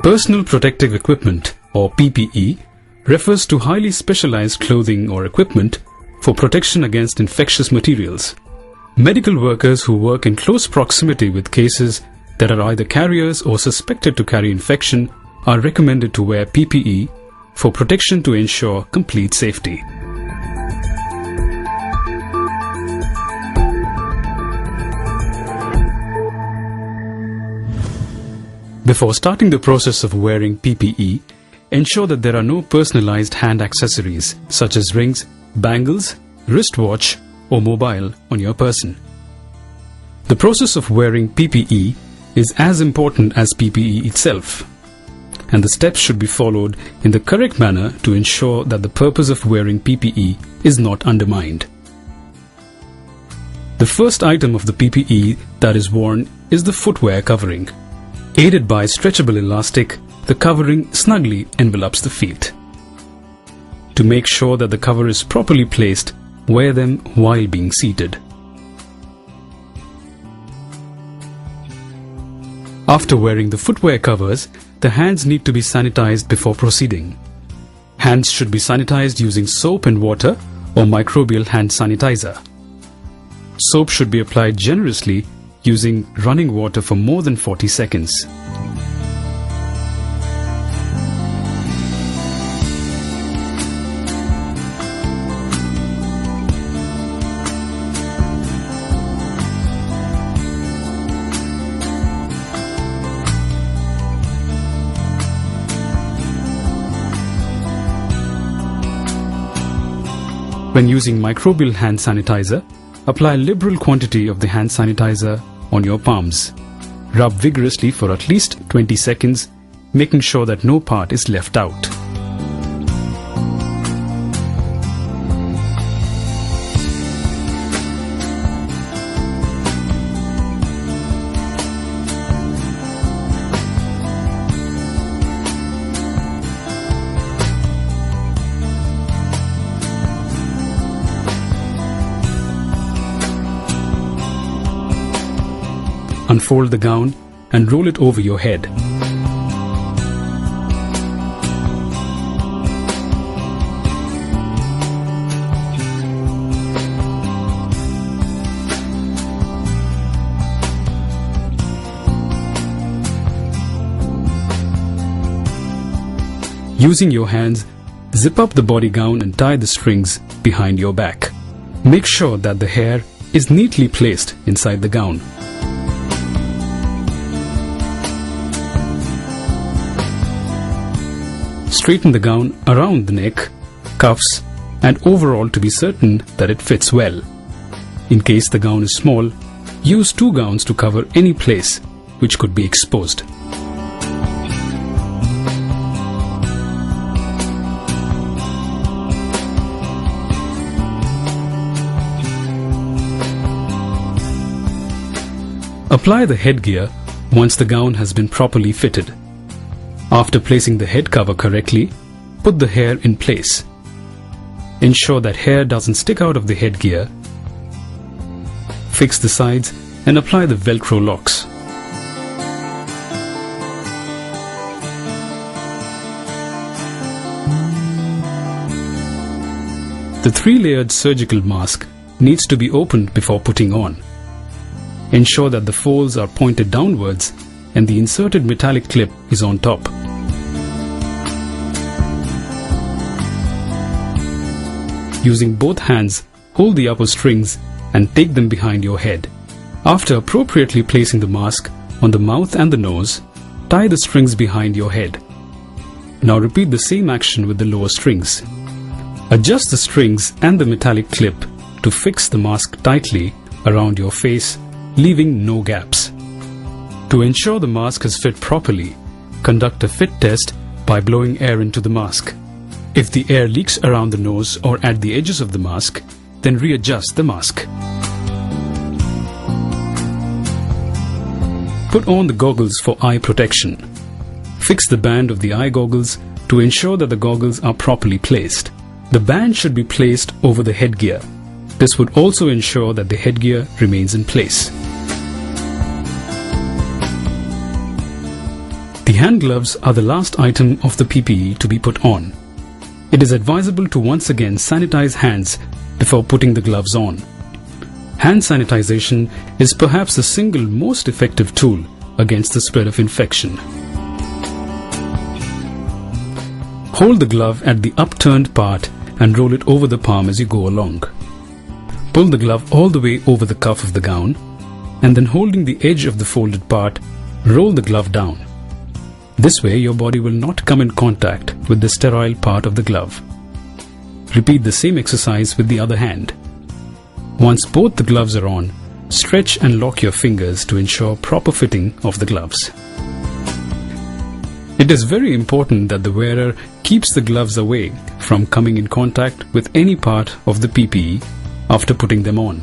Personal protective equipment, or PPE, refers to highly specialized clothing or equipment for protection against infectious materials. Medical workers who work in close proximity with cases that are either carriers or suspected to carry infection are recommended to wear PPE for protection to ensure complete safety. Before starting the process of wearing PPE, ensure that there are no personalized hand accessories such as rings, bangles, wristwatch or mobile on your person. The process of wearing PPE is as important as PPE itself, and the steps should be followed in the correct manner to ensure that the purpose of wearing PPE is not undermined. The first item of the PPE that is worn is the footwear covering. Aided by stretchable elastic, the covering snugly envelops the feet. To make sure that the cover is properly placed, wear them while being seated. After wearing the footwear covers, the hands need to be sanitized before proceeding. Hands should be sanitized using soap and water or microbial hand sanitizer. Soap should be applied generously using running water for more than 40 seconds. When using microbial hand sanitizer, apply a liberal quantity of the hand sanitizer on your palms. Rub vigorously for at least 20 seconds, making sure that no part is left out. Unfold the gown and roll it over your head. Using your hands, zip up the body gown and tie the strings behind your back. Make sure that the hair is neatly placed inside the gown. Straighten the gown around the neck, cuffs, and overall to be certain that it fits well. In case the gown is small, use 2 gowns to cover any place which could be exposed. Apply the headgear once the gown has been properly fitted. After placing the head cover correctly, put the hair in place. Ensure that hair doesn't stick out of the headgear. Fix the sides and apply the Velcro locks. The 3-layered surgical mask needs to be opened before putting on. Ensure that the folds are pointed downwards and the inserted metallic clip is on top. Using both hands, hold the upper strings and take them behind your head. After appropriately placing the mask on the mouth and the nose, tie the strings behind your head. Now repeat the same action with the lower strings. Adjust the strings and the metallic clip to fix the mask tightly around your face, leaving no gaps. To ensure the mask is fit properly, conduct a fit test by blowing air into the mask. If the air leaks around the nose or at the edges of the mask, then readjust the mask. Put on the goggles for eye protection. Fix the band of the eye goggles to ensure that the goggles are properly placed. The band should be placed over the headgear. This would also ensure that the headgear remains in place. The hand gloves are the last item of the PPE to be put on. It is advisable to once again sanitize hands before putting the gloves on. Hand sanitization is perhaps the single most effective tool against the spread of infection. Hold the glove at the upturned part and roll it over the palm as you go along. Pull the glove all the way over the cuff of the gown, and then holding the edge of the folded part, roll the glove down. This way your body will not come in contact with the sterile part of the glove. Repeat the same exercise with the other hand. Once both the gloves are on, stretch and lock your fingers to ensure proper fitting of the gloves. It is very important that the wearer keeps the gloves away from coming in contact with any part of the PPE after putting them on.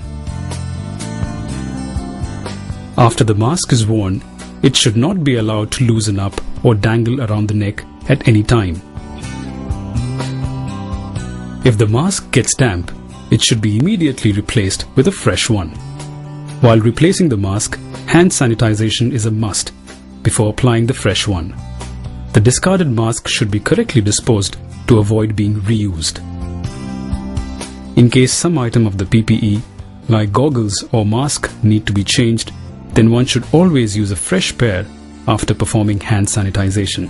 After the mask is worn, it should not be allowed to loosen up or dangle around the neck at any time. If the mask gets damp, it should be immediately replaced with a fresh one. While replacing the mask, hand sanitization is a must before applying the fresh one. The discarded mask should be correctly disposed to avoid being reused. In case some item of the PPE, like goggles or mask, need to be changed, then one should always use a fresh pair after performing hand sanitization.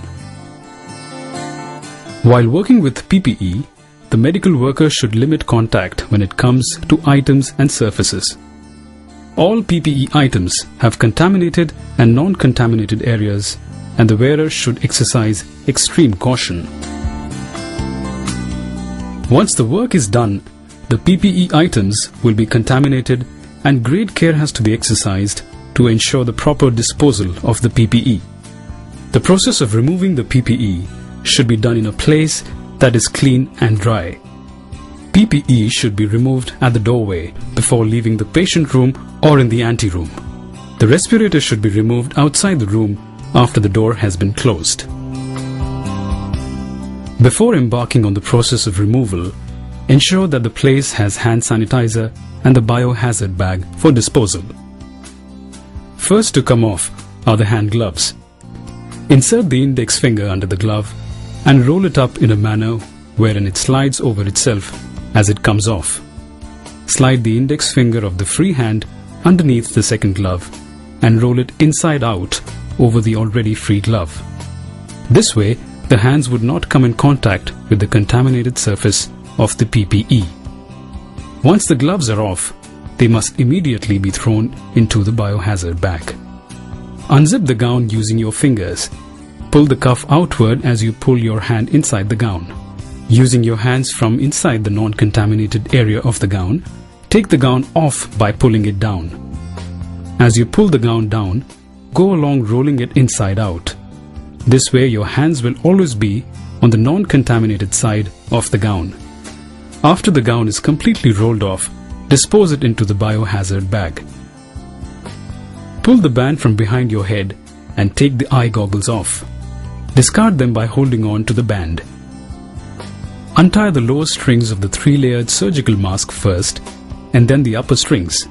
While working with PPE, the medical worker should limit contact when it comes to items and surfaces. All PPE items have contaminated and non-contaminated areas, and the wearer should exercise extreme caution. Once the work is done, the PPE items will be contaminated, and great care has to be exercised to ensure the proper disposal of the PPE. The process of removing the PPE should be done in a place that is clean and dry. PPE should be removed at the doorway before leaving the patient room or in the anteroom. The respirator should be removed outside the room after the door has been closed. Before embarking on the process of removal, ensure that the place has hand sanitizer and the biohazard bag for disposal. First to come off are the hand gloves. Insert the index finger under the glove and roll it up in a manner wherein it slides over itself as it comes off. Slide the index finger of the free hand underneath the second glove and roll it inside out over the already free glove. This way, the hands would not come in contact with the contaminated surface of the PPE. Once the gloves are off, they must immediately be thrown into the biohazard bag. Unzip the gown using your fingers. Pull the cuff outward as you pull your hand inside the gown. Using your hands from inside the non-contaminated area of the gown, take the gown off by pulling it down. As you pull the gown down, go along rolling it inside out. This way your hands will always be on the non-contaminated side of the gown. After the gown is completely rolled off, dispose it into the biohazard bag. Pull the band from behind your head and take the eye goggles off. Discard them by holding on to the band. Untie the lower strings of the 3-layered surgical mask first and then the upper strings.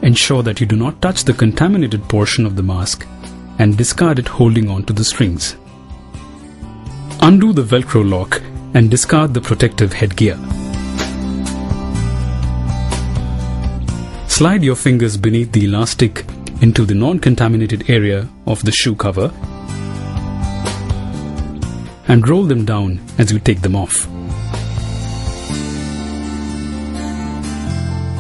Ensure that you do not touch the contaminated portion of the mask and discard it holding on to the strings. Undo the Velcro lock and discard the protective headgear. Slide your fingers beneath the elastic into the non-contaminated area of the shoe cover and roll them down as you take them off.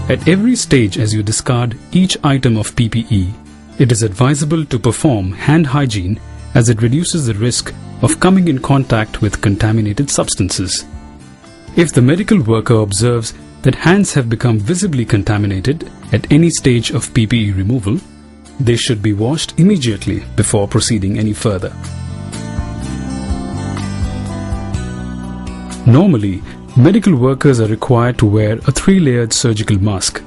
At every stage as you discard each item of PPE, it is advisable to perform hand hygiene as it reduces the risk of coming in contact with contaminated substances. If the medical worker observes that hands have become visibly contaminated at any stage of PPE removal, they should be washed immediately before proceeding any further. Normally, medical workers are required to wear a 3-layered surgical mask,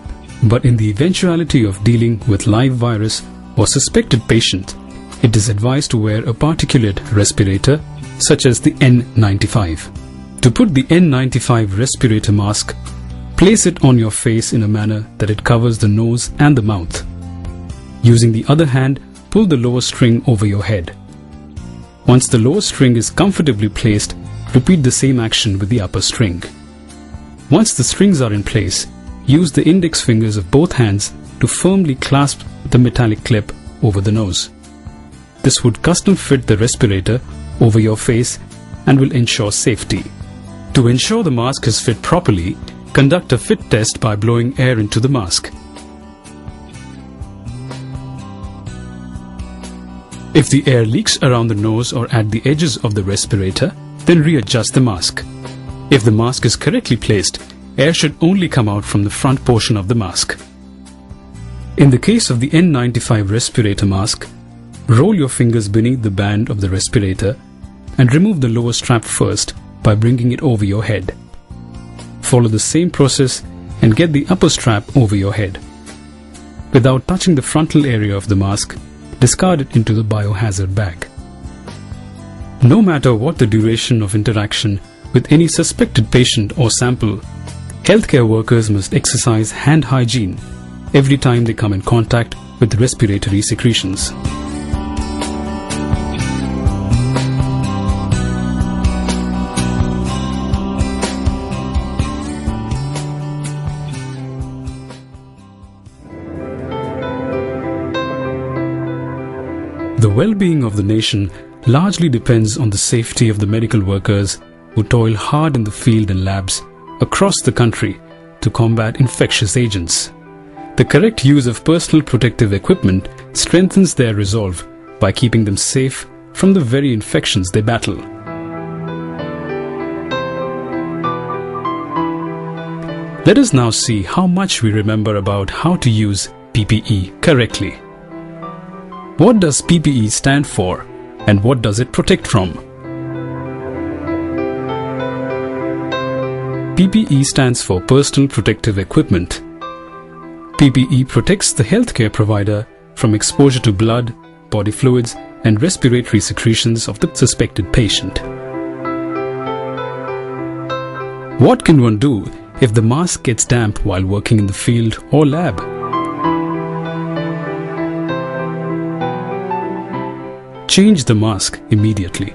but in the eventuality of dealing with live virus or suspected patient, it is advised to wear a particulate respirator such as the N95. To put the N95 respirator mask, place it on your face in a manner that it covers the nose and the mouth. Using the other hand, pull the lower string over your head. Once the lower string is comfortably placed, repeat the same action with the upper string. Once the strings are in place, use the index fingers of both hands to firmly clasp the metallic clip over the nose. This would custom fit the respirator over your face and will ensure safety. To ensure the mask is fit properly, conduct a fit test by blowing air into the mask. If the air leaks around the nose or at the edges of the respirator, then readjust the mask. If the mask is correctly placed, air should only come out from the front portion of the mask. In the case of the N95 respirator mask, roll your fingers beneath the band of the respirator and remove the lower strap first by bringing it over your head. Follow the same process and get the upper strap over your head. Without touching the frontal area of the mask, discard it into the biohazard bag. No matter what the duration of interaction with any suspected patient or sample, healthcare workers must exercise hand hygiene every time they come in contact with respiratory secretions. The well-being of the nation largely depends on the safety of the medical workers who toil hard in the field and labs across the country to combat infectious agents. The correct use of personal protective equipment strengthens their resolve by keeping them safe from the very infections they battle. Let us now see how much we remember about how to use PPE correctly. What does PPE stand for and what does it protect from? PPE stands for Personal Protective Equipment. PPE protects the healthcare provider from exposure to blood, body fluids, and respiratory secretions of the suspected patient. What can one do if the mask gets damp while working in the field or lab? Change the mask immediately.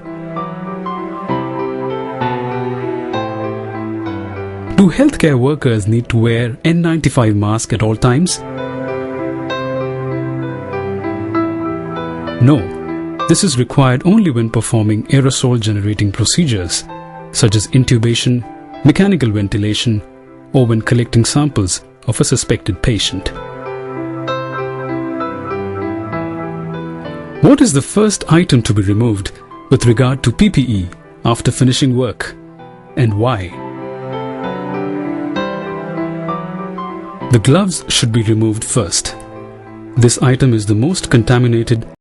Do healthcare workers need to wear N95 mask at all times? No, this is required only when performing aerosol generating procedures such as intubation, mechanical ventilation, or when collecting samples of a suspected patient. What is the first item to be removed with regard to PPE after finishing work, and why? The gloves should be removed first. This item is the most contaminated